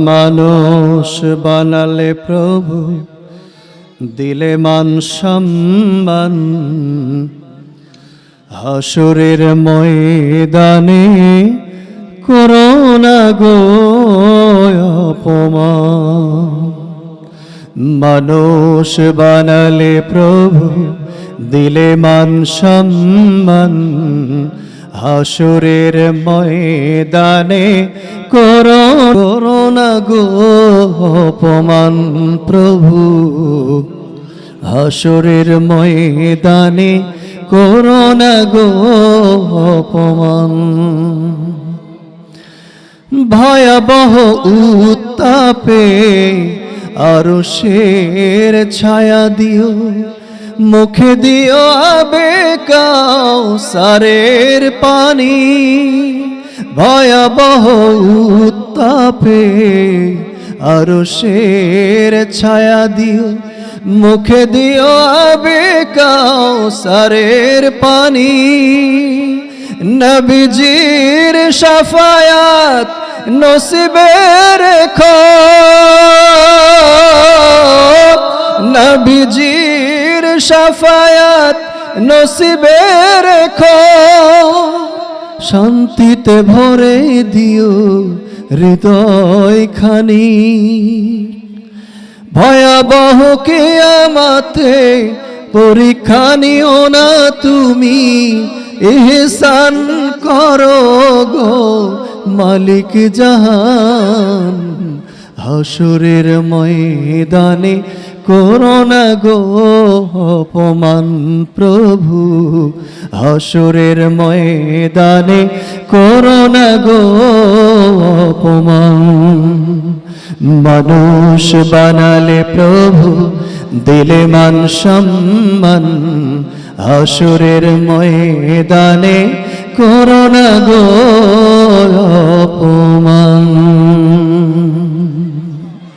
মানুষ বানালে প্রভু, দিলে মান সম্মান, হাসরের ময়দানে করোনা গো অপমান। মানুষ বানালে প্রভু, দিলে মান সম্মান, হাসরের ময়দানে করোনা গো অপমান। প্রভু হাসরের ময়দানে করোনা গো অপমান। ভয়াবহ উত্তাপে আরশের ছায়া দিও, মুখে দিও আবে কাউসারের পানি। ভয়াবহ উত্তাপে আরশের ছায়া দিও, মুখে দিও আবে কাউসারের পানি। নবীজির শাফায়াত নসিবে রেখো, নবীজির শাফায়াত নসিবে রেখো। শান্তিতে ভরে দিও হৃদয় খানি। ভয়াবহ কিয়ামতে পরীক্ষা নিও না তুমি, ইহসান করো গো মালিক জাহান। হাসরের ময়দানে করোনা গো অপমান। প্রভু হাসরের ময়দানে করোনা গো অপমান। মানুষ বানালে প্রভু, দিলে মান সম্মান, হাসরের ময়দানে করোনা গো অপমান।